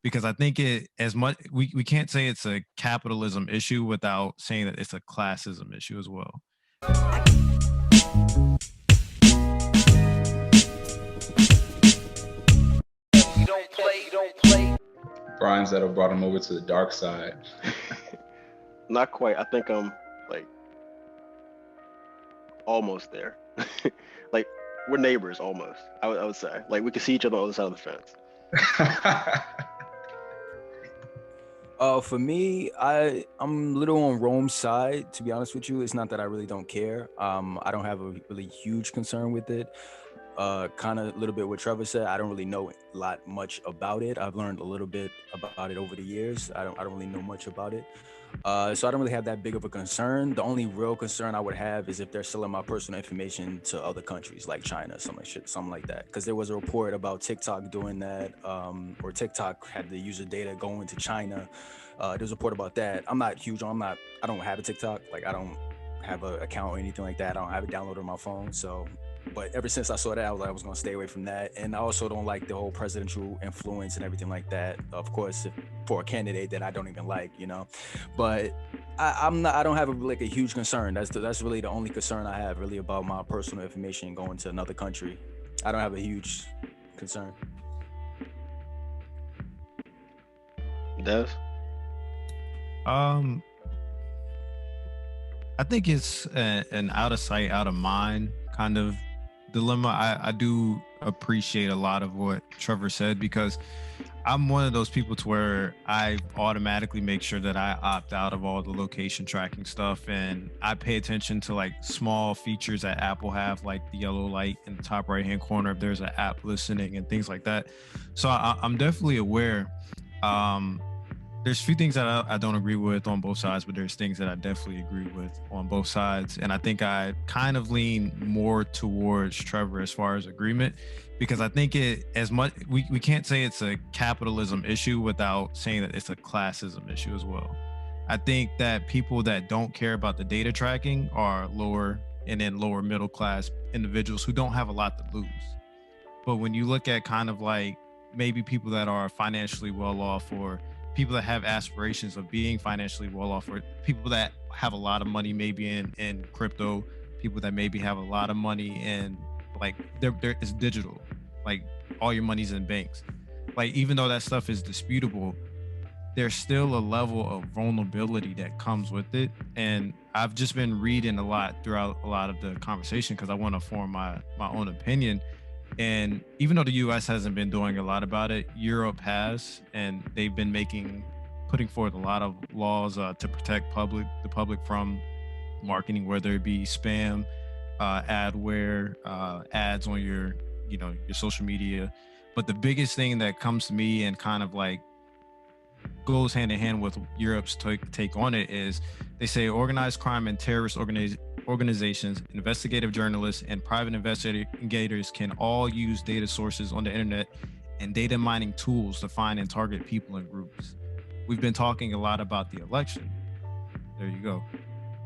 because I think we can't say it's a capitalism issue without saying that it's a classism issue as well. Brian's that have brought him over to the dark side. Not quite. I think I'm like almost there. Like we're neighbors almost. I would say like we can see each other on the other side of the fence. For me, I'm a little on Rome's side, to be honest with you. It's not that I really don't care. I don't have a really huge concern with it. Kind of a little bit what Trevor said. I don't really know much about it. I've learned a little bit about it over the years. I don't really know much about it. So I don't really have that big of a concern. The only real concern I would have is if they're selling my personal information to other countries like China, something like that. Because there was a report about TikTok doing that, or TikTok had the user data going to China. There's a report about that. I don't have a TikTok. Like I don't have an account or anything like that. I don't have it downloaded on my phone. So, but ever since I saw that, I was like, I was going to stay away from that. And I also don't like the whole presidential influence and everything like that. Of course, for a candidate that I don't even like, but I don't have a huge concern. That's really the only concern I have really about my personal information going to another country. I don't have a huge concern. Des? I think it's an out of sight, out of mind kind of dilemma. I do appreciate a lot of what Trevor said, because I'm one of those people to where I automatically make sure that I opt out of all the location tracking stuff, and I pay attention to like small features that Apple have, like the yellow light in the top right hand corner if there's an app listening and things like that. So I'm definitely aware. There's a few things that I don't agree with on both sides, but there's things that I definitely agree with on both sides. And I think I kind of lean more towards Trevor as far as agreement, because I think we can't say it's a capitalism issue without saying that it's a classism issue as well. I think that people that don't care about the data tracking are lower middle class individuals who don't have a lot to lose. But when you look at kind of like maybe people that are financially well off, or people that have aspirations of being financially well off, or people that have a lot of money maybe in crypto, people that maybe have a lot of money in like it's digital, like all your money's in banks. Like even though that stuff is disputable, there's still a level of vulnerability that comes with it. And I've just been reading a lot throughout a lot of the conversation because I want to form my own opinion. And even though the US hasn't been doing a lot about it, Europe has, and they've been putting forth a lot of laws to protect the public from marketing, whether it be spam, adware, ads on your social media. But the biggest thing that comes to me and kind of like goes hand in hand with Europe's take on it is they say organized crime and terrorist organizations, investigative journalists, and private investigators can all use data sources on the internet and data mining tools to find and target people and groups. We've been talking a lot about the election. There you go.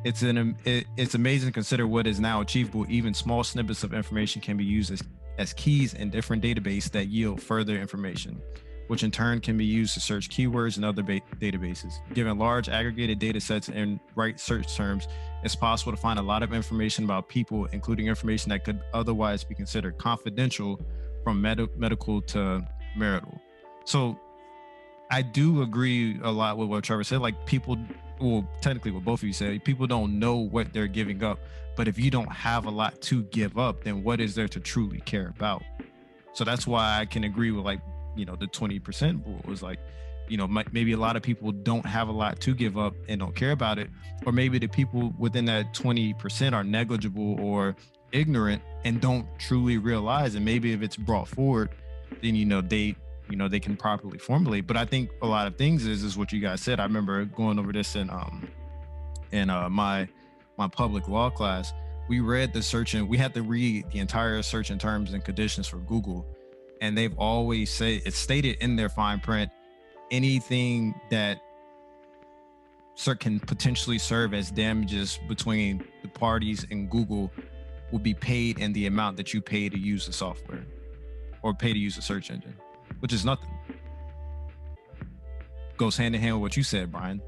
It's amazing to consider what is now achievable. Even small snippets of information can be used as keys in different databases that yield further information, which in turn can be used to search keywords in other databases. Given large aggregated data sets and right search terms, it's possible to find a lot of information about people, including information that could otherwise be considered confidential, from medical to marital. So I do agree a lot with what Trevor said. Like people, well, technically what both of you said, people don't know what they're giving up. But if you don't have a lot to give up, then what is there to truly care about? So that's why I can agree with the 20% rule is like, maybe a lot of people don't have a lot to give up and don't care about it. Or maybe the people within that 20% are negligible or ignorant and don't truly realize. And maybe if it's brought forward, then, they can properly formulate. But I think a lot of things is what you guys said. I remember going over this in my public law class. We read the search and we had to read the entire search and terms and conditions for Google. And they've always said, it's stated in their fine print, anything that can potentially serve as damages between the parties and Google will be paid in the amount that you pay to use the software or pay to use the search engine, which is nothing. goes hand in hand with what you said, Bryan.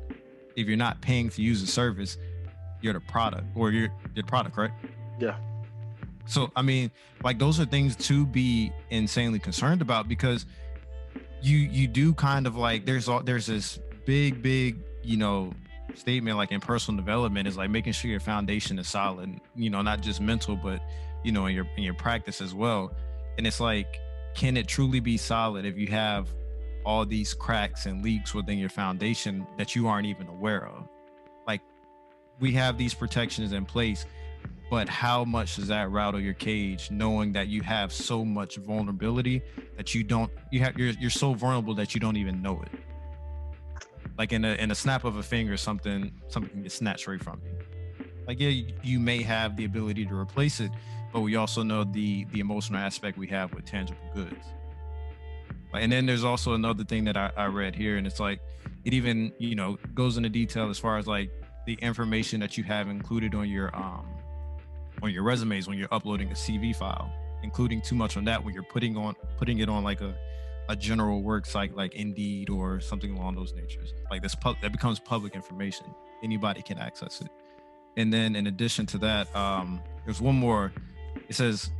If you're not paying to use the service, you're the product, or you're the product, right? Yeah. So I mean, like, those are things to be insanely concerned about, because you do kind of like, there's this big statement, like, in personal development, is like making sure your foundation is solid, not just mental, but in your practice as well. And it's like, can it truly be solid if you have all these cracks and leaks within your foundation that you aren't even aware of? Like, we have these protections in place, but how much does that rattle your cage, knowing that you have so much vulnerability that you're so vulnerable that you don't even know it? Like, in a snap of a finger, something can get snatched right from you. Like, yeah, you may have the ability to replace it, but we also know the emotional aspect we have with tangible goods. And then there's also another thing that I read here, and it's like, it even goes into detail as far as like the information that you have included on your resumes when you're uploading a CV file, including too much on that when you're putting it on like a general work site like Indeed or something along those natures. Like, that becomes public information. Anybody can access it. And then in addition to that, there's one more. It says,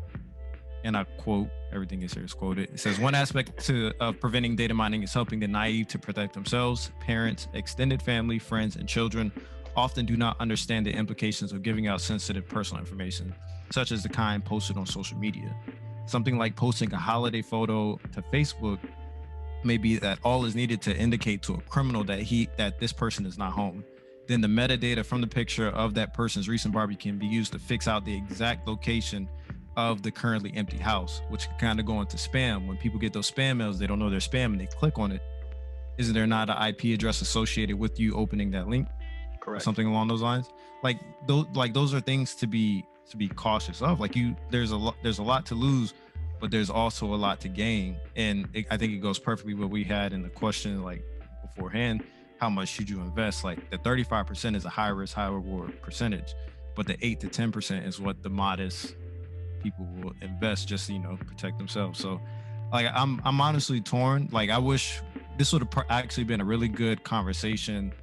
and I quote, everything is here is quoted. It says, one aspect of preventing data mining is helping the naive to protect themselves. Parents, extended family, friends, and children often do not understand the implications of giving out sensitive personal information, such as the kind posted on social media. Something like posting a holiday photo to Facebook may be that all is needed to indicate to a criminal that this person is not home. Then the metadata from the picture of that person's recent barbecue can be used to fix out the exact location of the currently empty house, which can kind of go into spam. When people get those spam mails, they don't know they're spam and they click on it. Isn't there not an IP address associated with you opening that link? Correct. Or something along those lines. Like, those are things to be cautious of. Like, there's a lot to lose, but there's also a lot to gain. And I think it goes perfectly what we had in the question, like, beforehand. How much should you invest? Like, the 35% is a high risk, high reward percentage, but the 8 to 10% is what the modest people will invest just to, protect themselves. So, like, I'm honestly torn. Like, I wish this would have actually been a really good conversation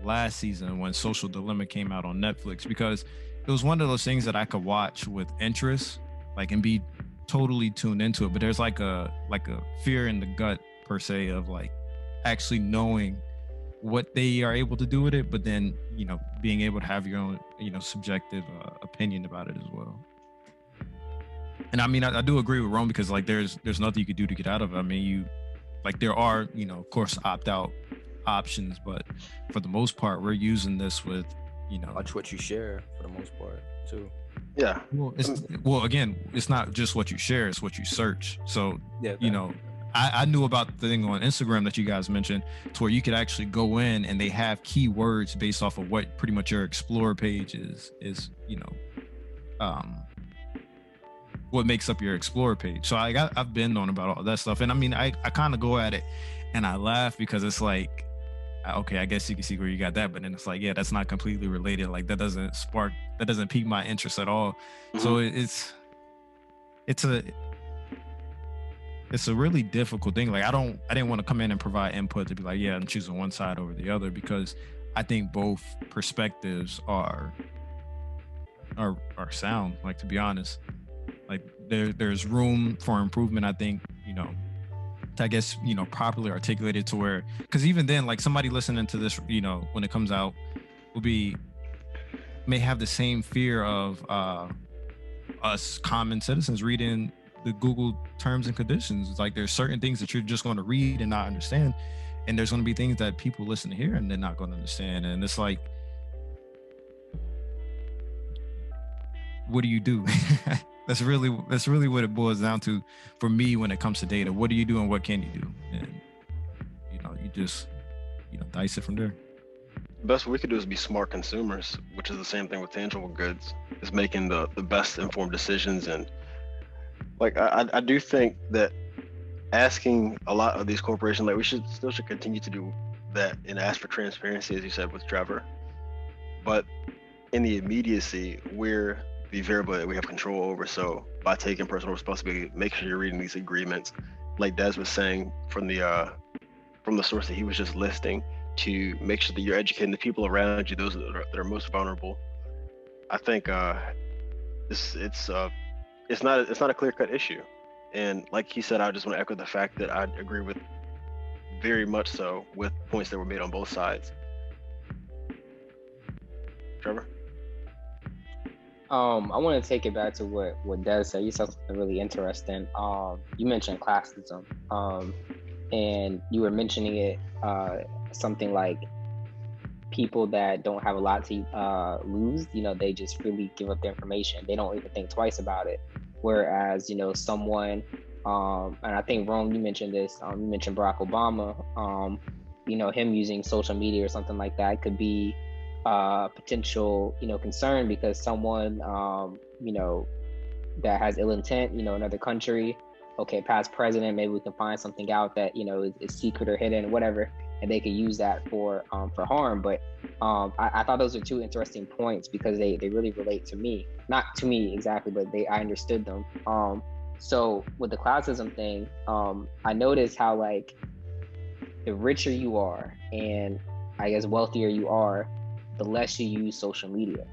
last season when Social Dilemma came out on Netflix, because it was one of those things that I could watch with interest, like, and be totally tuned into it. But there's like a fear in the gut per se of like actually knowing what they are able to do with it, but then being able to have your own subjective opinion about it as well. And I mean, I do agree with Rome, because like there's nothing you could do to get out of it. I mean, there are of course opt-out options, but for the most part we're using this with watch what you share for the most part too. Yeah. Well, again, it's not just what you share, it's what you search. So yeah, I knew about the thing on Instagram that you guys mentioned, to where you could actually go in and they have keywords based off of what pretty much your Explore page is what makes up your Explore page. So I've been known about all that stuff, and I mean, I kind of go at it and I laugh, because it's like, okay, I guess you can see where you got that, but then it's like, yeah, that's not completely related. Like, that doesn't pique my interest at all. Mm-hmm. So it's a really difficult thing. Like, I didn't want to come in and provide input to be like, yeah, I'm choosing one side over the other, because I think both perspectives are sound. Like, to be honest, like there's room for improvement, I think, I guess, properly articulated to where, because even then, like, somebody listening to this, when it comes out, may have the same fear of us common citizens reading the Google terms and conditions. It's like, there's certain things that you're just going to read and not understand, and there's going to be things that people listen to here and they're not going to understand. And it's like, what do you do? That's really what it boils down to for me when it comes to data. What do you do and what can you do? And you just dice it from there. The best we could do is be smart consumers, which is the same thing with tangible goods, is making the best informed decisions. And like, I do think that asking a lot of these corporations, like, we should continue to do that and ask for transparency, as you said with Trevor. But in the immediacy, we're the variable that we have control over. So by taking personal responsibility, make sure you're reading these agreements, like Des was saying, from the from the source that he was just listing to make sure that you're educating the people around you, those that are most vulnerable. I think it's not a clear-cut issue. And like he said, I just want to echo the fact that I agree with very much so with points that were made on both sides. Trevor? I want to take it back to what Des said. You said something really interesting. You mentioned classism, and you were mentioning it something like people that don't have a lot to lose. They just freely give up the information. They don't even think twice about it. Whereas someone, and I think Rome, you mentioned this. You mentioned Barack Obama. Him using social media or something like that could be potential concern, because someone that has ill intent another country, past president, maybe we can find something out that is secret or hidden, whatever, and they could use that for harm. But I thought those are two interesting points, because they really relate to me, not to me exactly, but I understood them. So with the classism thing, I noticed how like the richer you are and I guess wealthier you are, the less you use social media,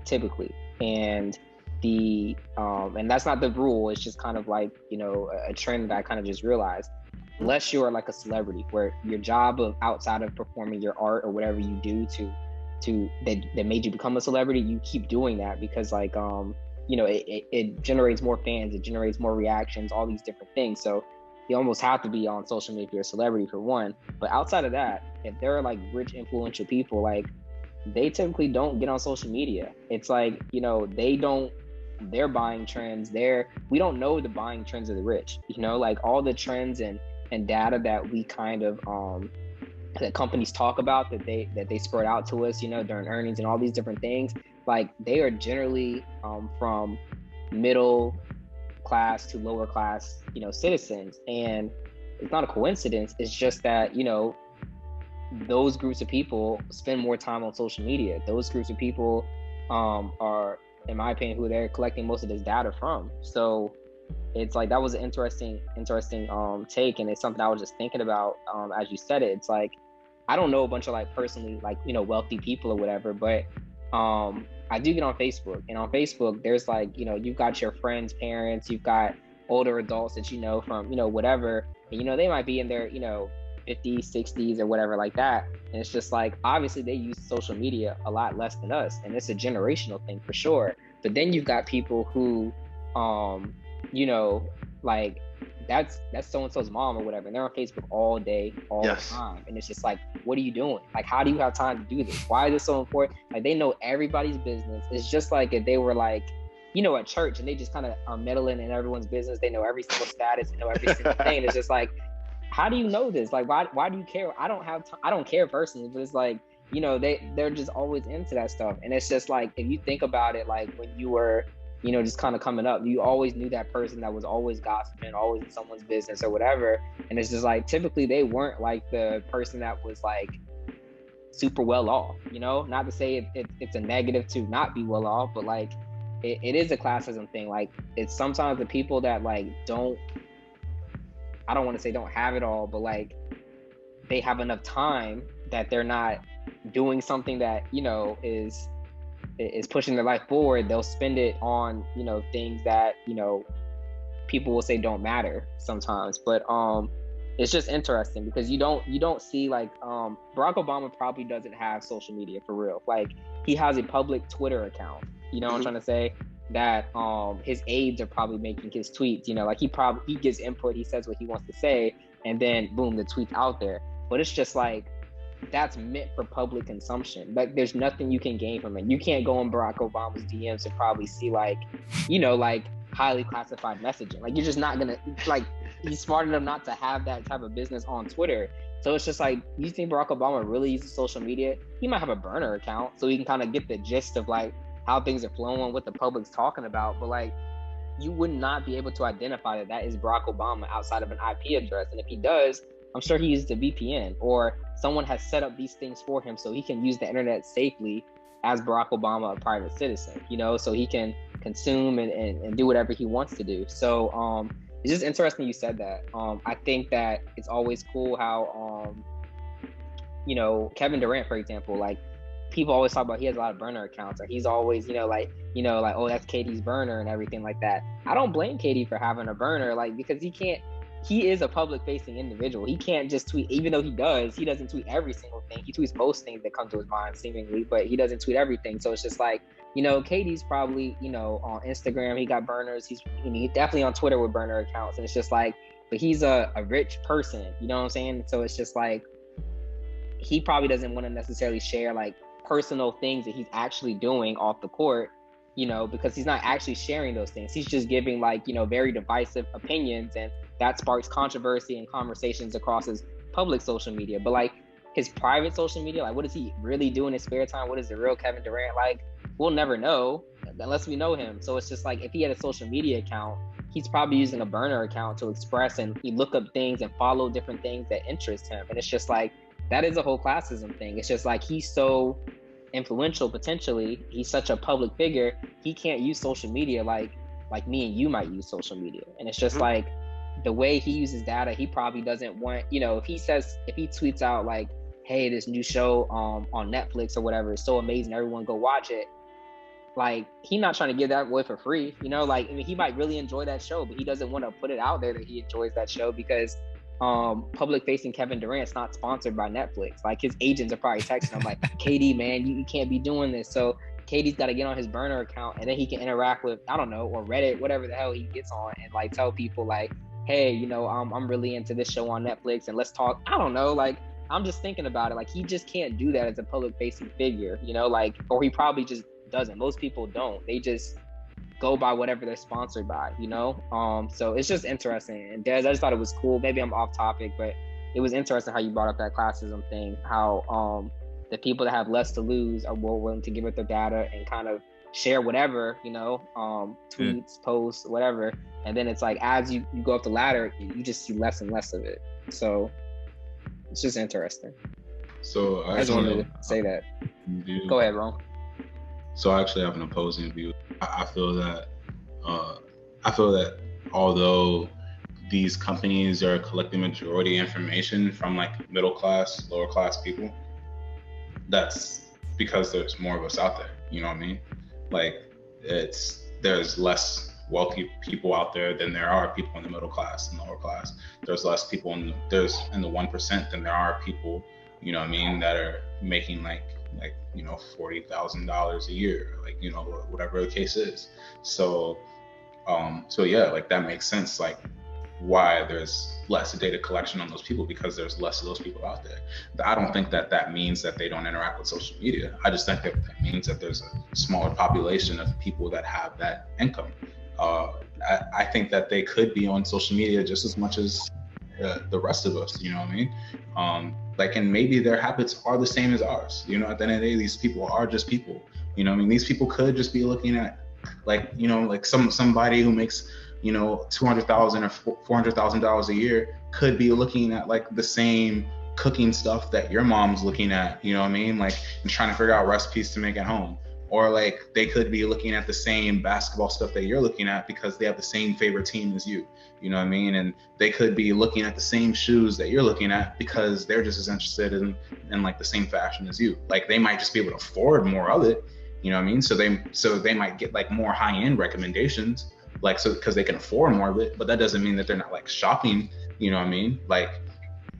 typically. And and that's not the rule. It's just kind of like, a trend that I kind of just realized. Unless you are like a celebrity, where your job of outside of performing your art or whatever you do that made you become a celebrity, you keep doing that because like, it generates more fans, it generates more reactions, all these different things. So you almost have to be on social media if you're a celebrity, for one. But outside of that, if there are like rich, influential people, like they typically don't get on social media. It's like, their buying trends, we don't know the buying trends of the rich, like all the trends and data that we kind of, that companies talk about, that they spread out to us, during earnings and all these different things, like they are generally from middle class to lower class, citizens. And it's not a coincidence. It's just that, those groups of people spend more time on social media. Those groups of people are, in my opinion, who they're collecting most of this data from. So it's like, that was an interesting take. And it's something I was just thinking about as you said it. It's like, I don't know a bunch of like personally like, wealthy people or whatever, but I do get on Facebook, and on Facebook, there's like, you've got your friends' parents, you've got older adults that from, whatever, and, they might be in their, 50s, 60s or whatever like that. And it's just like, obviously they use social media a lot less than us, and it's a generational thing for sure. But then you've got people who, like that's so-and-so's mom or whatever, and they're on Facebook all day, all the time. And it's just like, what are you doing? Like, how do you have time to do this? Why is this so important? Like, they know everybody's business. It's just like if they were like, at church, and they just kind of are meddling in everyone's business. They know every single status, they know every single thing. It's just like, how do you know this? Like, why do you care? I don't care personally, but it's like, they're just always into that stuff. And it's just like, if you think about it, like when you were, just kind of coming up, you always knew that person that was always gossiping, always in someone's business or whatever. And it's just like, typically they weren't like the person that was like super well off, not to say it's a negative to not be well off, but like it is a classism thing. Like, it's sometimes the people that like I don't want to say don't have it all, but like they have enough time that they're not doing something that, is pushing their life forward. They'll spend it on, things that, people will say don't matter sometimes. But it's just interesting because you don't see like Barack Obama probably doesn't have social media for real. Like, he has a public Twitter account, what I'm trying to say, that his aides are probably making his tweets, like he gives input, he says what he wants to say, and then boom, the tweet's out there. But it's just like, that's meant for public consumption. Like, there's nothing you can gain from it. You can't go on Barack Obama's DMs and probably see like, like highly classified messaging. Like, you're just not gonna, like, he's smart enough not to have that type of business on Twitter. So it's just like, you think Barack Obama really uses social media? He might have a burner account so he can kind of get the gist of like how things are flowing, what the public's talking about. But like, you would not be able to identify that is Barack Obama outside of an IP address. And if he does, I'm sure he uses a VPN, or someone has set up these things for him so he can use the internet safely as Barack Obama, a private citizen, so he can consume and do whatever he wants to do. So it's just interesting you said that. I think that it's always cool how you know, Kevin Durant, for example, like people always talk about he has a lot of burner accounts, or he's always, like, oh, that's KD's burner and everything like that. I don't blame KD for having a burner, like, because he is a public facing individual. He can't just tweet, even though he doesn't tweet every single thing. He tweets most things that come to his mind seemingly, but he doesn't tweet everything. So it's just like, KD's probably, on Instagram, he got burners. He's definitely on Twitter with burner accounts. And it's just like, but he's a rich person, you know what I'm saying? So it's just like, he probably doesn't want to necessarily share like personal things that he's actually doing off the court, because he's not actually sharing those things. He's just giving like, very divisive opinions, and that sparks controversy and conversations across his public social media. But like his private social media, like what does he really do in his spare time? What is the real Kevin Durant like? We'll never know unless we know him. So it's just like, if he had a social media account, he's probably using a burner account to express, and he look up things and follow different things that interest him. And it's just like, that is a whole classism thing. It's just like, he's so influential potentially. He's such a public figure. He can't use social media like me and you might use social media. And it's just like, the way he uses data, he probably doesn't want, if he tweets out like, hey, this new show on Netflix or whatever is so amazing, everyone go watch it. Like, he's not trying to give that away for free, like, I mean, he might really enjoy that show, but he doesn't want to put it out there that he enjoys that show, because public facing Kevin Durant's not sponsored by Netflix. Like, his agents are probably texting him like, KD, man, you can't be doing this. So KD's got to get on his burner account, and then he can interact with, I don't know, or Reddit, whatever the hell he gets on, and like tell people like, hey, I'm really into this show on Netflix, and let's talk. I don't know, like, I'm just thinking about it. Like, he just can't do that as a public facing figure, like, or he probably just doesn't. Most people don't. They just go by whatever they're sponsored by, so it's just interesting. And Des, I just thought it was cool. Maybe I'm off topic, but it was interesting how you brought up that classism thing, how the people that have less to lose are more willing to give up their data and kind of share whatever, tweets, posts, whatever. And then it's like, as you go up the ladder, you just see less and less of it. So it's just interesting. So I just wanted to say that. Go ahead, Ron. So I actually have an opposing view. I feel that although these companies are collecting majority information from like middle class, lower class people, that's because there's more of us out there. You know what I mean? Like, there's less wealthy people out there than there are people in the middle class and lower class. There's less people in the 1% than there are people, you know what I mean, that are making like $40,000 a year, like, whatever the case is. So yeah, like, that makes sense, like, why there's less data collection on those people, because there's less of those people out there. I don't think that means that they don't interact with social media. I just think that means that there's a smaller population of people that have that income. I think that they could be on social media just as much as the rest of us, you know what I mean? Like, and maybe their habits are the same as ours. At the end of the day, these people are just people. I mean, these people could just be looking at, like, like somebody who makes, $200,000 or $400,000 a year could be looking at like the same cooking stuff that your mom's looking at, you know what I mean? Like, and trying to figure out recipes to make at home. Or like, they could be looking at the same basketball stuff that you're looking at because they have the same favorite team as you, you know what I mean? And they could be looking at the same shoes that you're looking at because they're just as interested in like the same fashion as you. Like, they might just be able to afford more of it, you know what I mean? So they might get like more high-end recommendations, like, so because they can afford more of it, but that doesn't mean that they're not like shopping, you know what I mean? Like,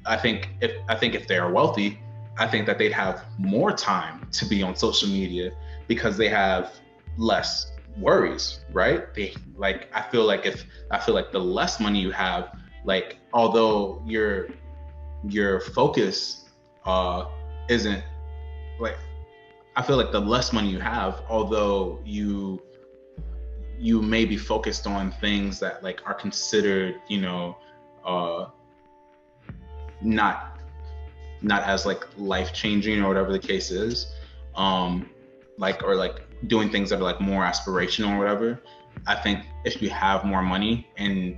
I think if they are wealthy, I think that they'd have more time to be on social media because they have less worries, right? I feel like the less money you have, like, although your focus isn't, like, I feel like the less money you have, although you may be focused on things that like are considered, not as like life-changing or whatever the case is, or doing things that are like more aspirational or whatever. I think if you have more money and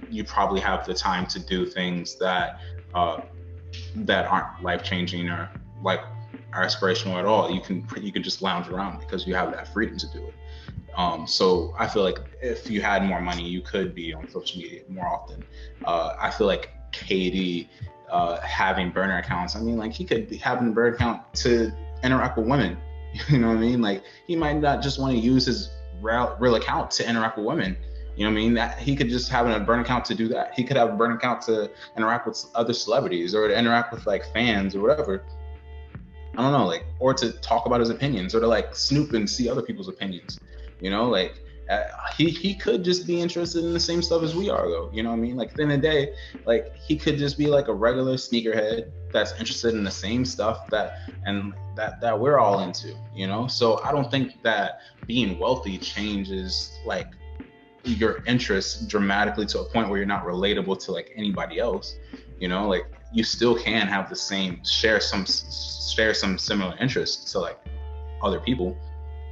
you probably have the time to do things that aren't life-changing or like are aspirational at all, you can just lounge around because you have that freedom to do it. So I feel like if you had more money, you could be on social media more often. I feel like KD having burner accounts, I mean, like he could be having a burner account to interact with women. You know what I mean? Like he might not just want to use his real account to interact with women. You know what I mean? That he could just have a burn account to do that. He could have a burn account to interact with other celebrities or to interact with like fans or whatever. I don't know, like, or to talk about his opinions or to like snoop and see other people's opinions. You know, like he could just be interested in the same stuff as we are, though. You know what I mean? Like at the end of the day, like he could just be like a regular sneakerhead that's interested in the same stuff that we're all into. You know, so I don't think that being wealthy changes like your interests dramatically to a point where you're not relatable to like anybody else. You know, like you still can have the same share some similar interests to like other people.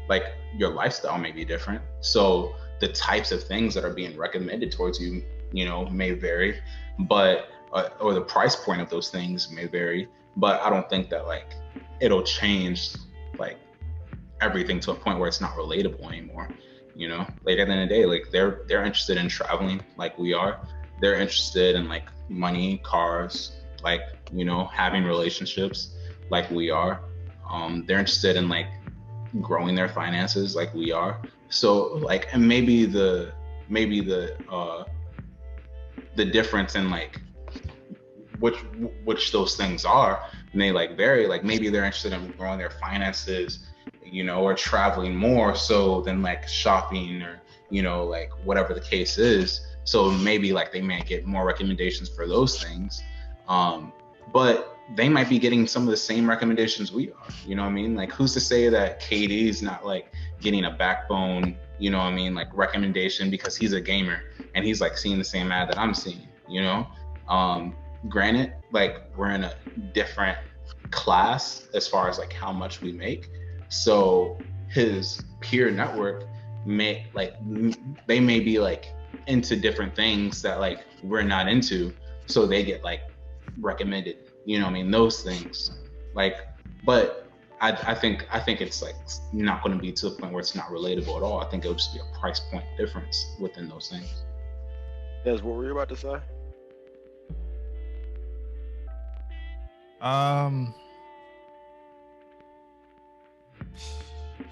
Like your lifestyle may be different, so the types of things that are being recommended towards you, you know, may vary, but or the price point of those things may vary. But I don't think that like it'll change like everything to a point where it's not relatable anymore. You know, like at the end of the day, like they're interested in traveling like we are. They're interested in like money, cars, like, you know, having relationships like we are. They're interested in like growing their finances like we are. So like, and maybe the difference in like which those things are may like vary. Like maybe they're interested in growing their finances, you know, or traveling more so than like shopping or, you know, like whatever the case is. So maybe like they may get more recommendations for those things. But they might be getting some of the same recommendations we are. You know what I mean? Like who's to say that KD's not like getting a Backbone, you know what I mean, like recommendation because he's a gamer and he's like seeing the same ad that I'm seeing, you know? Granted, like we're in a different class as far as like how much we make. So his peer network may like, they may be like into different things that like we're not into. So they get like recommended, you know what I mean, those things. Like, but I think it's like not going to be to the point where it's not relatable at all. I think it'll just be a price point difference within those things. Des, what were you about to say?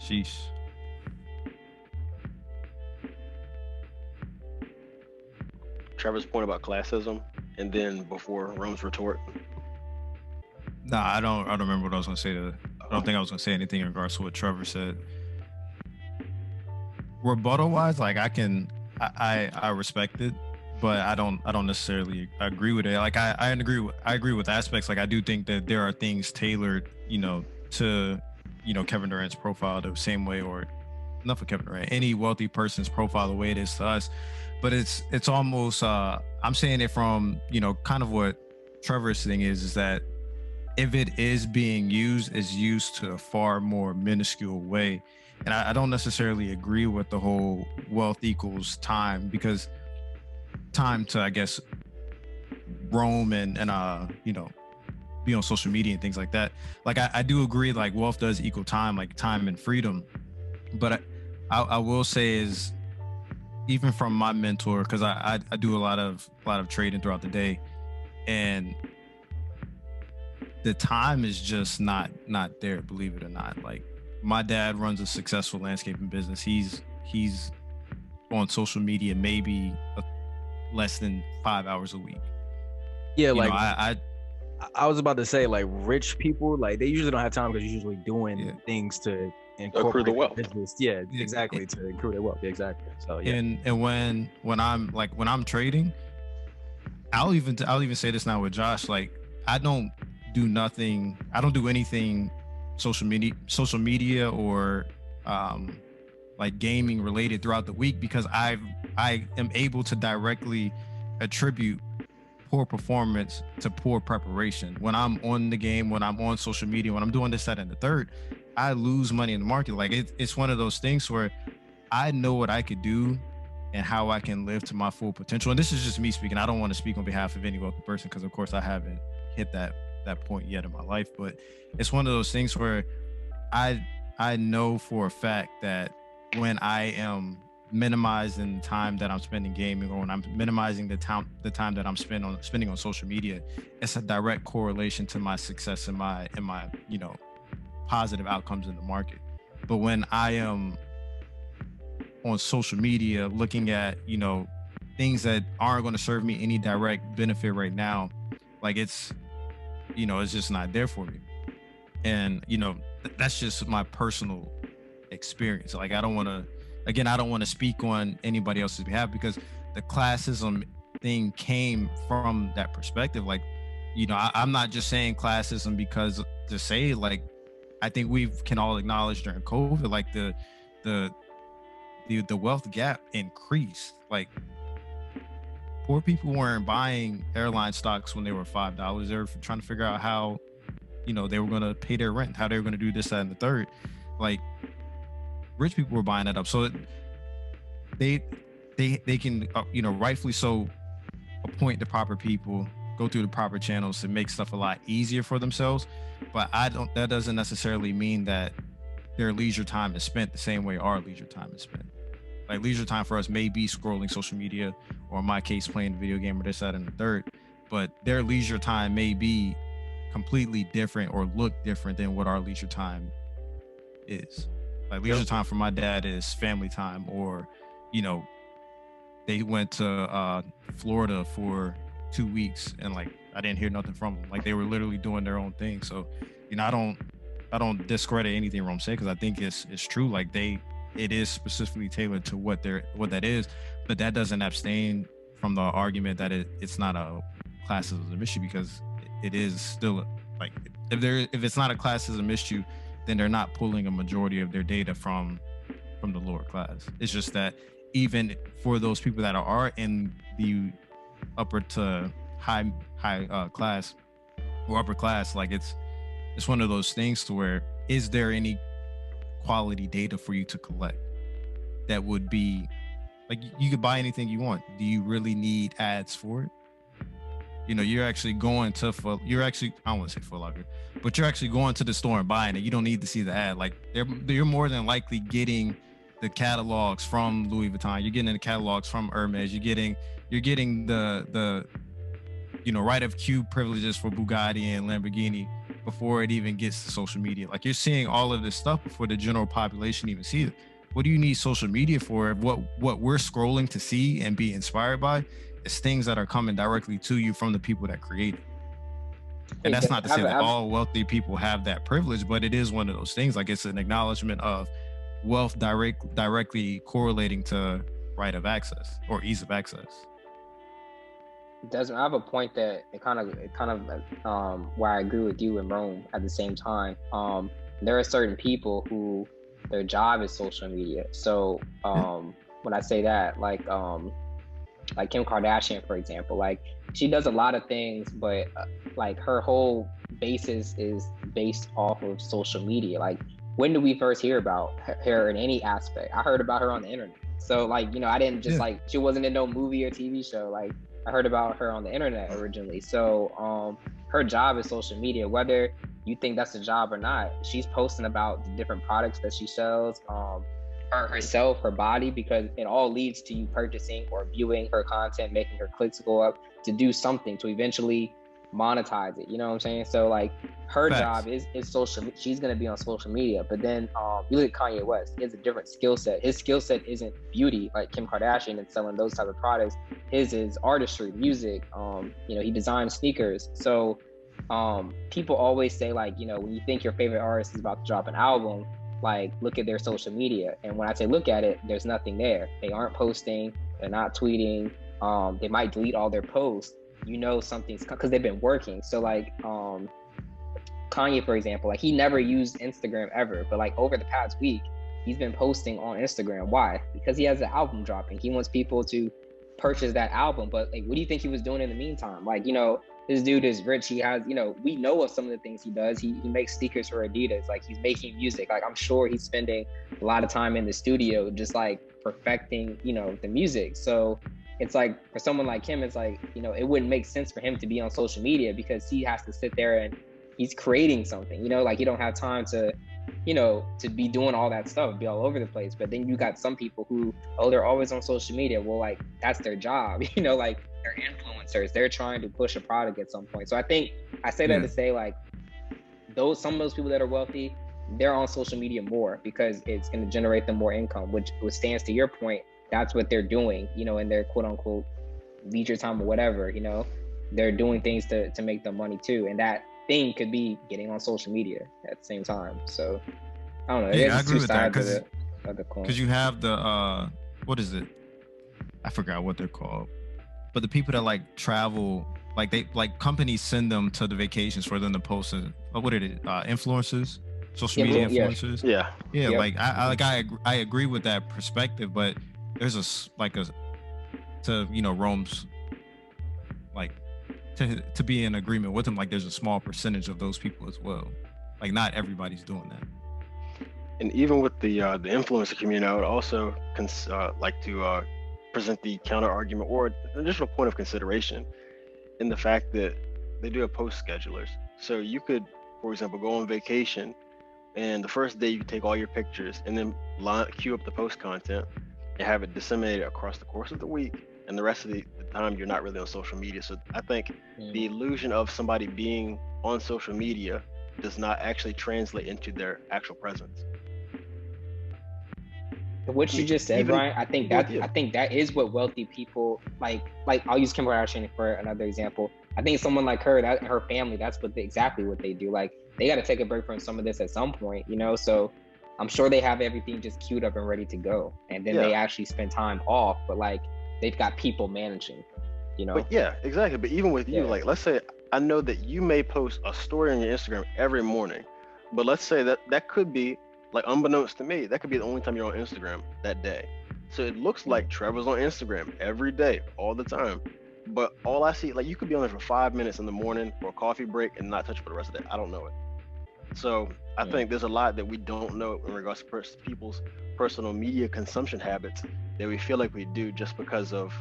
Sheesh. Trevor's point about classism, and then before Rome's retort. Nah, I don't remember what I was gonna say. I don't think I was gonna say anything in regards to what Trevor said. Rebuttal wise, like I respect it, but I don't necessarily agree with it. Like I agree with aspects. Like I do think that there are things tailored, you know, to, you know, Kevin Durant's profile the same way, or not for Kevin Durant, any wealthy person's profile the way it is to us. But it's almost I'm saying it from, you know, kind of what Trevor's thing is that if it is being used, it's used to a far more minuscule way. And I don't necessarily agree with the whole wealth equals time, because time to, I guess, roam and you know, be on social media and things like that. Like I do agree, like wealth does equal time, like time and freedom. But I will say is, even from my mentor, because I do a lot of trading throughout the day, and the time is just not there, believe it or not. Like my dad runs a successful landscaping business. He's on social media maybe less than 5 hours a week. Yeah, you like know, I was about to say, like rich people, like they usually don't have time because you're usually doing things to accrue the wealth. Business. Yeah, exactly, to accrue their wealth. Exactly. So yeah. And when I'm trading, I'll even say this now with Josh. Like I don't do anything social media or like gaming related throughout the week, because I am able to directly attribute poor performance to poor preparation. When I'm on the game, when I'm on social media, when I'm doing this, that, and the third, I lose money in the market. Like it's one of those things where I know what I could do and how I can live to my full potential. And this is just me speaking. I don't want to speak on behalf of any wealthy person, because of course I haven't hit that point yet in my life. But it's one of those things where I know for a fact that when I am minimizing the time that I'm spending gaming, or when I'm minimizing the time that I'm spending on social media, it's a direct correlation to my success and my positive outcomes in the market. But when I am on social media looking at things that aren't going to serve me any direct benefit right now, like it's just not there for me. And that's just my personal experience. Like I don't want to speak on anybody else's behalf, because the classism thing came from that perspective. Like I'm not just saying classism because to say, like, I think we can all acknowledge during COVID, like the wealth gap increased. Like poor people weren't buying airline stocks when they were $5. They were trying to figure out how they were going to pay their rent, how they were going to do this, that, and the third. Like rich people were buying that up. So they can rightfully so appoint the proper people, go through the proper channels to make stuff a lot easier for themselves. But that doesn't necessarily mean that their leisure time is spent the same way our leisure time is spent. Like leisure time for us may be scrolling social media, or in my case, playing a video game, or this, that, and the third. But their leisure time may be completely different or look different than what our leisure time is. Like leisure time for my dad is family time, or they went to Florida for 2 weeks and like I didn't hear nothing from them. Like they were literally doing their own thing. So I don't discredit anything Rome said, because I think it's true. Like it is specifically tailored to what that is, but that doesn't abstain from the argument that it's not a classism issue, because it is still, like, if it's not a classism issue, then they're not pulling a majority of their data from the lower class. It's just that even for those people that are in the upper to high class or upper class, like it's one of those things to where, is there any quality data for you to collect that would be like, you could buy anything you want? Do you really need ads for it? You're actually going to I don't want to say Foot Locker, but you're actually going to the store and buying it. You don't need to see the ad. Like you're more than likely getting the catalogs from Louis Vuitton. You're getting the catalogs from Hermes. You're getting the right of queue privileges for Bugatti and Lamborghini before it even gets to social media. Like you're seeing all of this stuff before the general population even sees it. What do you need social media for? What we're scrolling to see and be inspired by is things that are coming directly to you from the people that create it. And that's not to say that all wealthy people have that privilege, but it is one of those things. Like it's an acknowledgement of wealth directly correlating to right of access or ease of access. Desmond, I have a point that it kind of where I agree with you and Rome at the same time. There are certain people who their job is social media. So when I say that, like Kim Kardashian, for example, like she does a lot of things, but like her whole basis is based off of social media. Like when did we first hear about her in any aspect? I heard about her on the internet. So like, I didn't just like, she wasn't in no movie or TV show. Like I heard about her on the internet originally. So her job is social media. Whether you think that's a job or not, she's posting about the different products that she sells, herself, her body, because it all leads to you purchasing or viewing her content, making her clicks go up to do something to eventually monetize it. You know what I'm saying? So like her job is social. She's going to be on social media. But then you look at Kanye West, he has a different skill set. His skill set isn't beauty like Kim Kardashian and selling those type of products. His is artistry, music. He designs sneakers. So people always say like, when you think your favorite artist is about to drop an album, like look at their social media. And when I say look at it, there's nothing there. They aren't posting, they're not tweeting. They might delete all their posts. Something's because they've been working. So like Kanye, for example, like he never used Instagram ever, but like over the past week, he's been posting on Instagram. Why? Because he has an album dropping. He wants people to purchase that album. But like, what do you think he was doing in the meantime? Like, this dude is rich. He has, we know of some of the things he does. He makes sneakers for Adidas. Like he's making music. Like I'm sure he's spending a lot of time in the studio, just like perfecting, the music. So it's like for someone like him, it's like, it wouldn't make sense for him to be on social media because he has to sit there and he's creating something, like you don't have time to to be doing all that stuff, be all over the place. But then you got some people who, they're always on social media. Well, like, that's their job, like, they're influencers. They're trying to push a product at some point. So I think I say that to say, like, some of those people that are wealthy, they're on social media more because it's going to generate them more income, which stands to your point. That's what they're doing, in their quote unquote leisure time or whatever, they're doing things to make them money too. And that thing could be getting on social media at the same time. So I don't know. Yeah, I agree with that because you have the what is it? I forgot what they're called, but the people that like travel, like companies send them to the vacations for them to post it. What are it? Influencers, social media influencers. Yeah. Yep. Like I agree with that perspective, but there's Rome's like to be in agreement with them. Like there's a small percentage of those people as well. Like not everybody's doing that. And even with the influencer community, I would also like to present the counter argument or an additional point of consideration in the fact that they do have post schedulers. So you could, for example, go on vacation, and the first day you take all your pictures and then queue up the post content and have it disseminated across the course of the week, and the rest of the time you're not really on social media. So I think the illusion of somebody being on social media does not actually translate into their actual presence. What you just said, Bryan, I think that is what wealthy people like I'll use Kim Kardashian for another example. I think someone like her, that her family, that's exactly what they do. Like they got to take a break from some of this at some point, so I'm sure they have everything just queued up and ready to go, and then they actually spend time off, but like they've got people managing, But yeah, exactly. But even with you, like let's say I know that you may post a story on your Instagram every morning, but let's say that could be, like, unbeknownst to me, that could be the only time you're on Instagram that day. So it looks like Trevor's on Instagram every day, all the time. But all I see, like, you could be on there for 5 minutes in the morning for a coffee break and not touch it for the rest of the day. I don't know it. So I think there's a lot that we don't know in regards to people's personal media consumption habits that we feel like we do just because of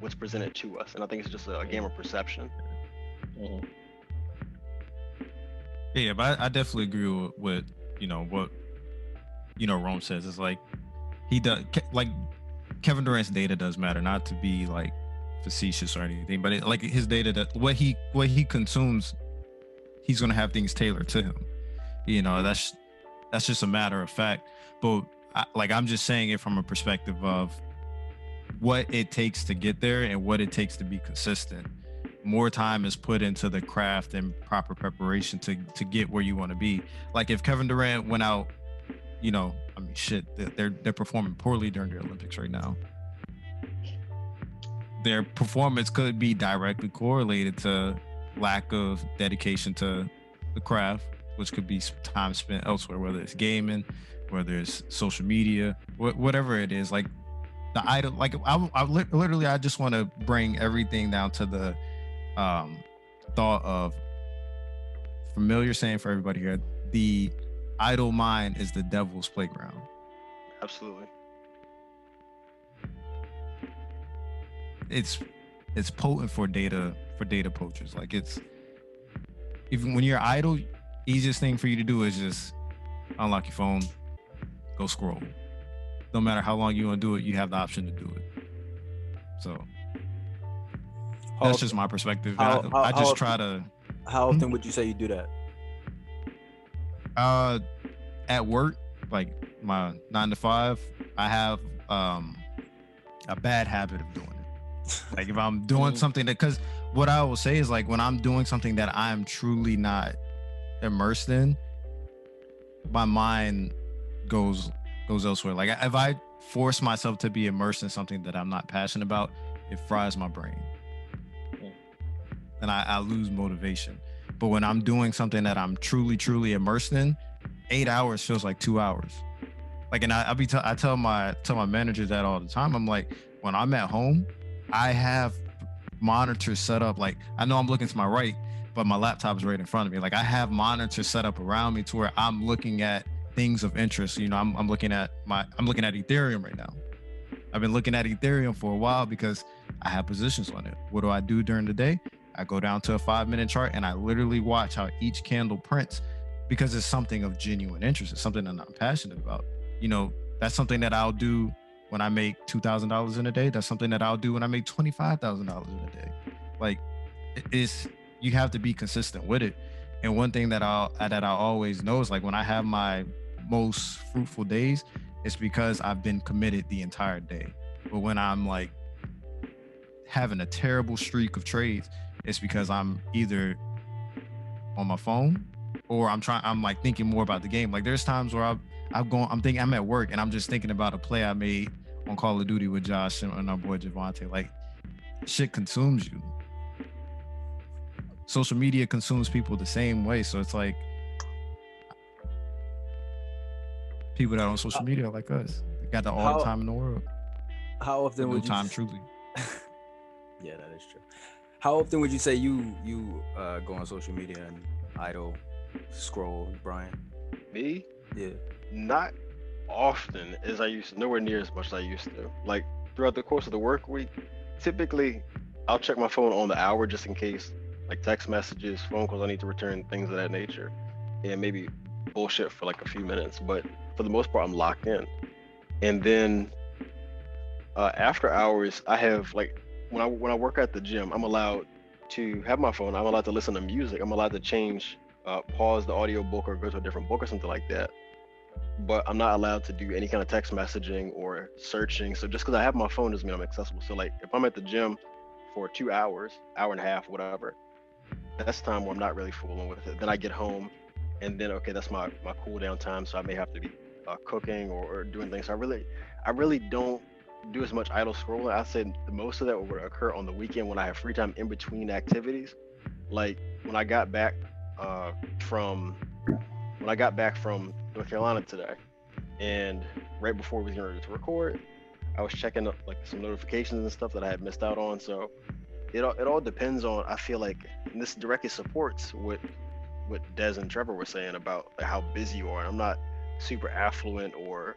what's presented to us. And I think it's just a game of perception. Yeah, but I definitely agree with what Rome says. It's like he does, like Kevin Durant's data does matter, not to be like facetious or anything, but like his data, that what he consumes, he's gonna have things tailored to him. That's just a matter of fact. But I'm just saying it from a perspective of what it takes to get there and what it takes to be consistent. More time is put into the craft and proper preparation to get where you want to be. Like if Kevin Durant went out, they're performing poorly during the Olympics right now. Their performance could be directly correlated to lack of dedication to the craft, which could be time spent elsewhere, whether it's gaming, whether it's social media, whatever it is. Like the idol, like I just want to bring everything down to the thought of familiar saying for everybody here: the idle mind is the devil's playground. Absolutely. It's potent for data poachers. Like it's, even when you're idle, easiest thing for you to do is just unlock your phone, go scroll. No matter how long you want to do it, you have the option to do it. So that's just my perspective. I just try to. How often would you say you do that? At work, like my 9 to 5, I have a bad habit of doing it. Like if I'm doing something because what I will say is, like, when I'm doing something that I'm truly not immersed in, my mind goes elsewhere. Like if I force myself to be immersed in something that I'm not passionate about, it fries my brain and I lose motivation. But when I'm doing something that I'm truly immersed in, 8 hours feels like 2 hours. Like, and I tell my manager that all the time. I'm like, when I'm at home, I have monitors set up. Like, I know I'm looking to my right, but my laptop is right in front of me. Like, I have monitors set up around me to where I'm looking at things of interest. I'm looking at Ethereum right now. I've been looking at Ethereum for a while because I have positions on it. What do I do during the day? I go down to a 5-minute chart and I literally watch how each candle prints because it's something of genuine interest. It's something that I'm passionate about. You know, that's something that I'll do when I make $2,000 in a day. That's something that I'll do when I make $25,000 in a day. Like, it's, you have to be consistent with it. And one thing that I always know is, like, when I have my most fruitful days, it's because I've been committed the entire day. But when I'm like having a terrible streak of trades, it's because I'm either on my phone or I'm like thinking more about the game. Like, there's times where I'm at work and I'm just thinking about a play I made on Call of Duty with Josh and our boy Javante. Like, shit consumes you. Social media consumes people the same way. So it's like, people that are on social media are like us. They got all the time in the world. How often would you time truly? Yeah, that is true. How often would you say you go on social media and idle scroll, Bryan? Me? Yeah. Not often as I used to, nowhere near as much as I used to. Like, throughout the course of the work week, typically I'll check my phone on the hour just in case, like text messages, phone calls I need to return, things of that nature, and maybe bullshit for like a few minutes. But for the most part, I'm locked in. And then after hours, I have, like, when I work at the gym, I'm allowed to have my phone. I'm allowed to listen to music. I'm allowed to change, pause the audio book or go to a different book or something like that. But I'm not allowed to do any kind of text messaging or searching. So just because I have my phone doesn't mean I'm accessible. So, like, if I'm at the gym for 2 hours, hour and a half, whatever, that's time where I'm not really fooling with it. Then I get home, and then, okay, that's my cool down time. So I may have to be cooking or doing things. So I really don't do as much idle scrolling. I said most of that would occur on the weekend when I have free time in between activities. Like, when I got back from North Carolina today, and right before we was getting ready to record, I was checking up like some notifications and stuff that I had missed out on. So it all depends on, I feel like, and this directly supports what Des and Trevor were saying about how busy you are. And I'm not super affluent or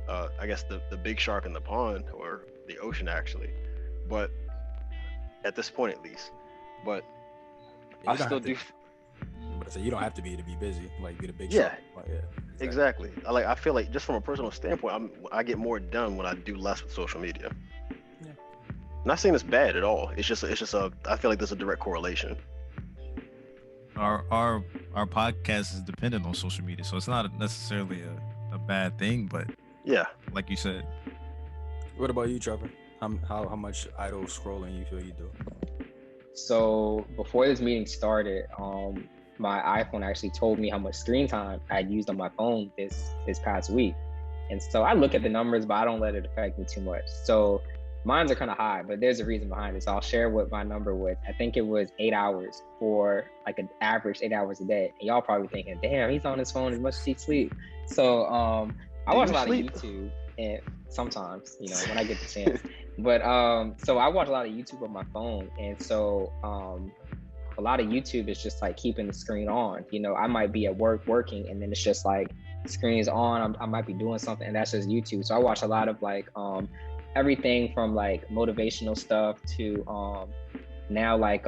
I guess the big shark in the pond or the ocean, actually, but at this point at least. But yeah, I still do. But so you don't have to be busy, like be the big Yeah, shark. Yeah, exactly. I feel like, just from a personal standpoint, I get more done when I do less with social media. Yeah. Not saying it's bad at all. It's just I feel like there's a direct correlation. Our podcast is dependent on social media, so it's not necessarily a bad thing, but yeah, like you said. What about you, Trevor? How much idle scrolling you feel you do? So before this meeting started, my iPhone actually told me how much screen time I had used on my phone this past week. And so I look at the numbers, but I don't let it affect me too much. So mines are kind of high, but there's a reason behind it. So I'll share what my number was. I think it was 8 hours, for like an average 8 hours a day. And y'all probably thinking, damn, he's on his phone as much as he sleep. So I watch a lot of YouTube, and sometimes, when I get the chance. But so I watch a lot of YouTube on my phone. And so a lot of YouTube is just like keeping the screen on. I might be at work working, and then it's just like the screen is on. I might be doing something, and that's just YouTube. So I watch a lot of like everything from like motivational stuff to now like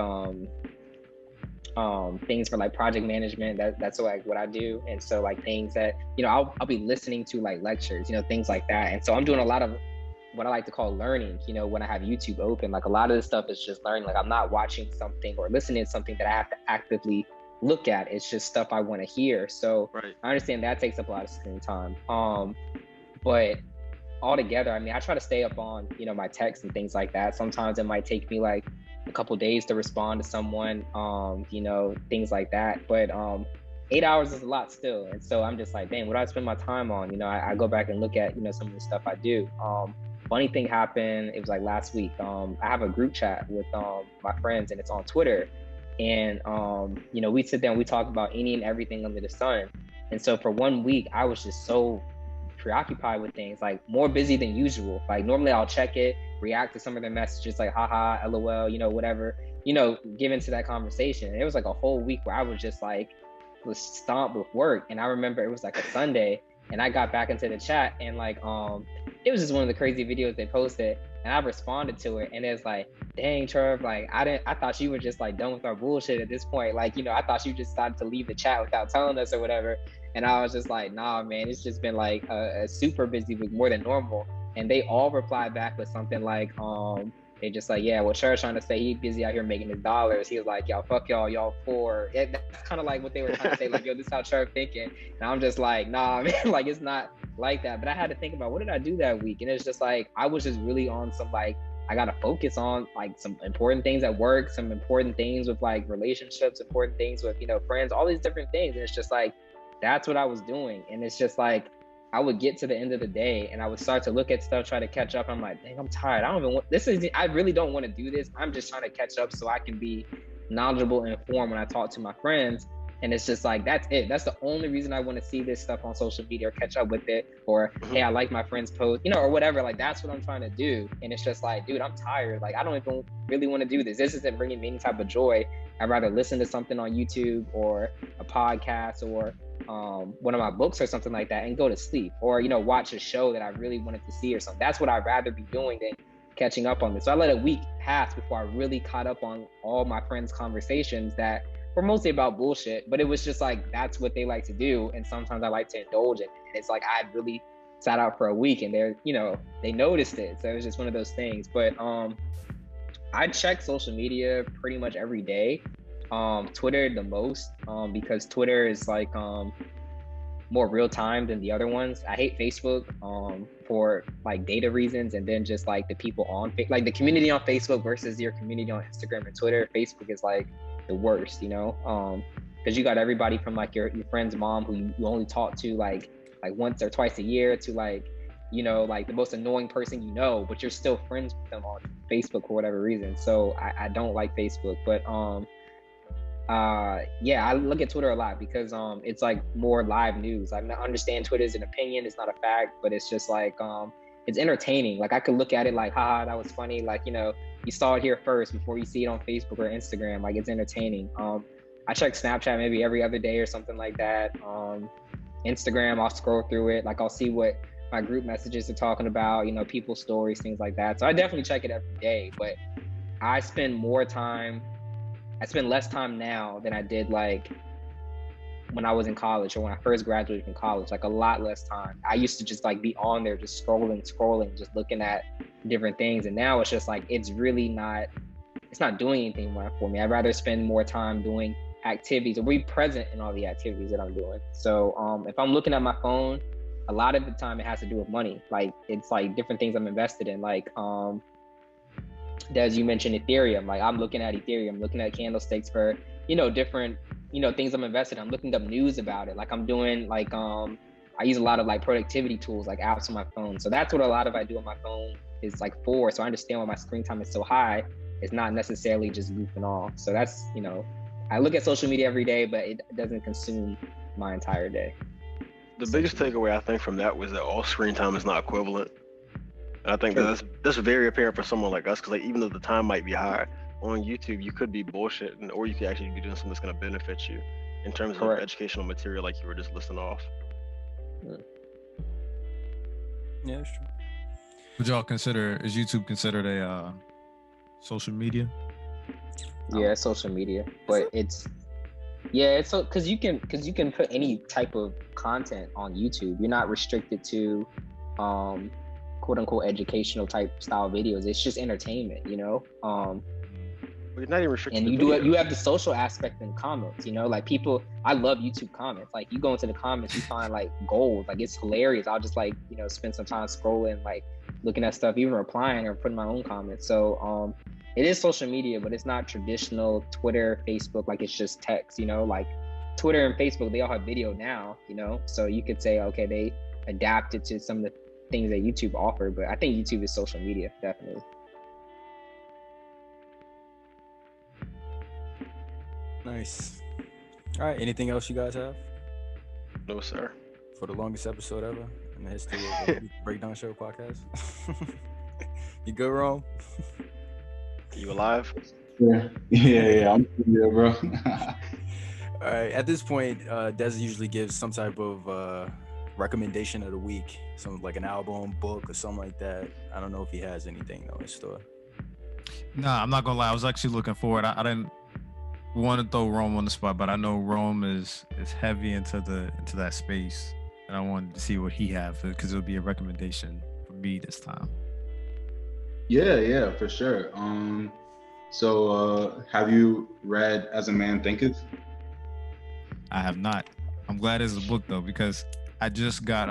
things for like project management. That's like what I do. And so like things that I'll be listening to, like lectures, things like that. And so I'm doing a lot of what I like to call learning, when I have YouTube open. Like, a lot of this stuff is just learning. Like, I'm not watching something or listening to something that I have to actively look at. It's just stuff I want to hear. So right. I understand that takes up a lot of screen time. But altogether, I mean, I try to stay up on, my texts and things like that. Sometimes it might take me like a couple days to respond to someone, things like that. But 8 hours is a lot still. And so I'm just like, dang, what do I spend my time on? I go back and look at, some of the stuff I do. Funny thing happened, it was like last week. I have a group chat with my friends, and it's on Twitter. And, we sit down, we talk about any and everything under the sun. And so for 1 week, I was just so preoccupied with things, like more busy than usual. Like, normally I'll check it, react to some of their messages, like, haha, LOL, whatever, get into that conversation. And it was like a whole week where I was just like, was stomped with work. And I remember it was like a Sunday, and I got back into the chat, and like it was just one of the crazy videos they posted, and I responded to it, and it's like, dang, Trev, like I thought you were just like done with our bullshit at this point, like, you know, I thought you just decided to leave the chat without telling us or whatever. And I was just like, nah, man, it's just been like a super busy week, more than normal. And they all replied back with something like, they just like, yeah, well, Cher's trying to say he's busy out here making his dollars. He was like, y'all, fuck y'all poor. That's kind of like what they were trying to say, like, yo, this is how Cher thinking. And I'm just like, nah, man, like, it's not like that. But I had to think about, what did I do that week? And it's just like, I was just really on some, like, I got to focus on like some important things at work, some important things with like relationships, important things with, you know, friends, all these different things. And it's just like, that's what I was doing. And it's just like, I would get to the end of the day and I would start to look at stuff, try to catch up. I'm like, dang, I'm tired. I don't even want, I really don't want to do this. I'm just trying to catch up so I can be knowledgeable and informed when I talk to my friends. And it's just like, that's it. That's the only reason I want to see this stuff on social media or catch up with it. Or, hey, I like my friend's post, you know, or whatever. Like, that's what I'm trying to do. And it's just like, dude, I'm tired. Like, I don't even really want to do this. This isn't bringing me any type of joy. I'd rather listen to something on YouTube or a podcast or one of my books or something like that and go to sleep, or, you know, watch a show that I really wanted to see or something. That's what I'd rather be doing than catching up on this. So I let a week pass before I really caught up on all my friends' conversations that were mostly about bullshit, but it was just like, that's what they like to do. And sometimes I like to indulge in it. And it's like, I really sat out for a week and they're, you know, they noticed it. So it was just one of those things. But I check social media pretty much every day. Twitter the most, because Twitter is like more real time than the other ones. I hate Facebook for like data reasons, and then just like the people on like the community on Facebook versus your community on Instagram and Twitter. Facebook is like the worst, you know, because you got everybody from like your friend's mom who you only talk to like once or twice a year to like, you know, like the most annoying person you know, but you're still friends with them on Facebook for whatever reason. So I don't like Facebook, but yeah, I look at Twitter a lot because it's like more live news. I understand Twitter is an opinion, it's not a fact, but it's just like it's entertaining. Like I could look at it like, haha, that was funny. Like, you know, you saw it here first before you see it on Facebook or Instagram. Like, it's entertaining. I check Snapchat maybe every other day or something like that. Instagram, I'll scroll through it. Like, I'll see what my group messages are talking about, you know, people's stories, things like that. So I definitely check it every day, but I spend less time now than I did like when I was in college or when I first graduated from college, like a lot less time. I used to just like be on there, just scrolling, just looking at different things. And now it's just like, it's not doing anything for me. I'd rather spend more time doing activities or be present in all the activities that I'm doing. So if I'm looking at my phone, a lot of the time it has to do with money. Like, it's like different things I'm invested in. Like, as you mentioned, Ethereum, like I'm looking at Ethereum, looking at candlesticks for, you know, different, you know, things I'm invested in. I'm looking up news about it. Like I'm doing like, I use a lot of like productivity tools, like apps on my phone. So that's what a lot of I do on my phone is like for. So I understand why my screen time is so high. It's not necessarily just goofing off. So that's, you know, I look at social media every day, but it doesn't consume my entire day. The biggest takeaway I think from that was that all screen time is not equivalent. And I think that's very apparent for someone like us, because like even though the time might be high on YouTube, you could be bullshitting, or you could actually be doing something that's going to benefit you in terms of educational material, like you were just listing off. Yeah, that's true. Would y'all is YouTube considered a social media? Yeah, it's social media, but it's so because you can put any type of content on YouTube. You're not restricted to quote unquote educational type style videos. It's just entertainment, you know. You're not even restricted. And you have the social aspect in comments, you know, like people. I love YouTube comments. Like you go into the comments, you find like gold. Like it's hilarious. I'll just like, you know, spend some time scrolling, like looking at stuff, even replying or putting my own comments. So it is social media, but it's not traditional Twitter, Facebook. Like it's just text, you know. Like Twitter and Facebook, they all have video now, you know. So you could say, okay, they adapted to some of the things that YouTube offer, but I think YouTube is social media, definitely. Nice. All right, anything else you guys have? No, sir. For the longest episode ever in the history of the Breakdown Show podcast. You good, Rome? You alive? Yeah, I'm here, bro. All right, at this point, Des usually gives some type of recommendation of the week, something like an album, book, or something like that. I don't know if he has anything though in store. Nah, I'm not gonna lie. I was actually looking forward. I didn't want to throw Rome on the spot, but I know Rome is heavy into that space, and I wanted to see what he had because it would be a recommendation for me this time. Yeah, for sure. So have you read As a Man Thinketh? I have not. I'm glad it's a book though, because I just got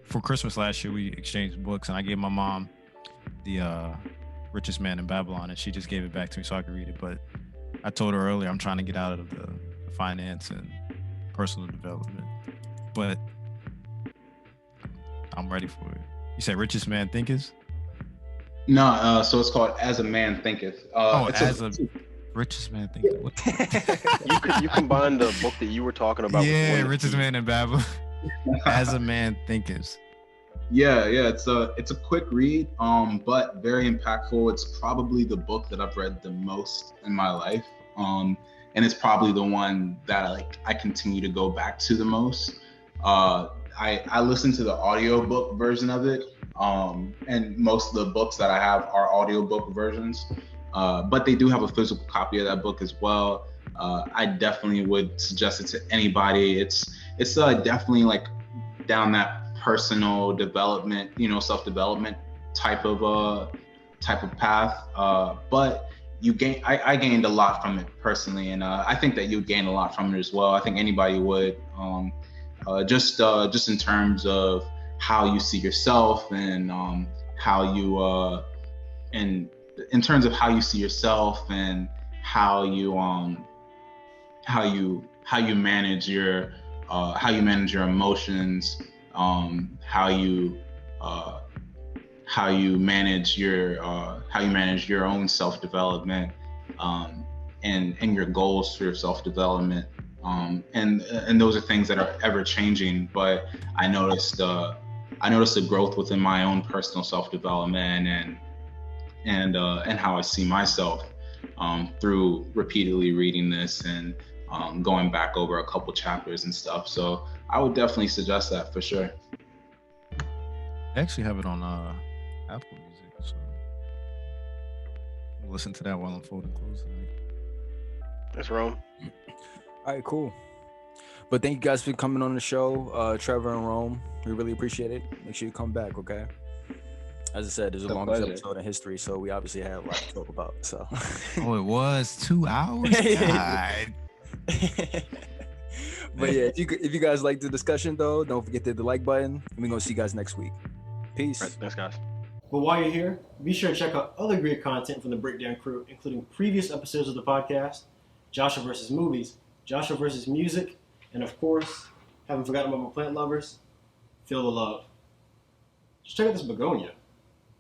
for Christmas last year we exchanged books, and I gave my mom the Richest Man in Babylon, and she just gave it back to me so I could read it. But I told her earlier I'm trying to get out of the finance and personal development, but I'm ready for it. You said Richest Man Thinketh? No, so it's called As a Man Thinketh. Richest Man Thinketh. You combined the book that you were talking about. Yeah, with Richest Man in Babylon. As a Man Thinketh. Yeah, it's a quick read, but very impactful. It's probably the book that I've read the most in my life, and it's probably the one that I continue to go back to the most. I listened to the audiobook version of it, and most of the books that I have are audiobook versions, but they do have a physical copy of that book as well. I definitely would suggest it to anybody. It's definitely like down that personal development, self-development type of path. But I gained a lot from it personally, and I think that you gain a lot from it as well. I think anybody would, just in terms of how you see yourself, and how you and in terms of how you see yourself, and how you manage your emotions, how you manage your own self-development, and your goals for your self-development, and those are things that are ever changing. But I noticed a growth within my own personal self-development, and how I see myself through repeatedly reading this, and going back over a couple chapters and stuff. So I would definitely suggest that for sure. I actually have it on Apple Music, so we'll listen to that while I'm folding clothes tonight. That's Rome. All right, cool. But thank you guys for coming on the show, Trevor and Rome. We really appreciate it. Make sure you come back, okay? As I said, there's the longest episode in history, so we obviously had a lot to talk about. So. Oh, it was 2 hours. God. But yeah, if you guys like the discussion though, don't forget to hit the like button, and we're gonna see you guys next week. Peace. Right, thanks, guys. But while you're here, be sure to check out other great content from the Breakdown crew, including previous episodes of the podcast, Joshua vs. Movies, Joshua vs. Music, and of course, haven't forgotten about my plant lovers, Feel the Love. Just check out this begonia.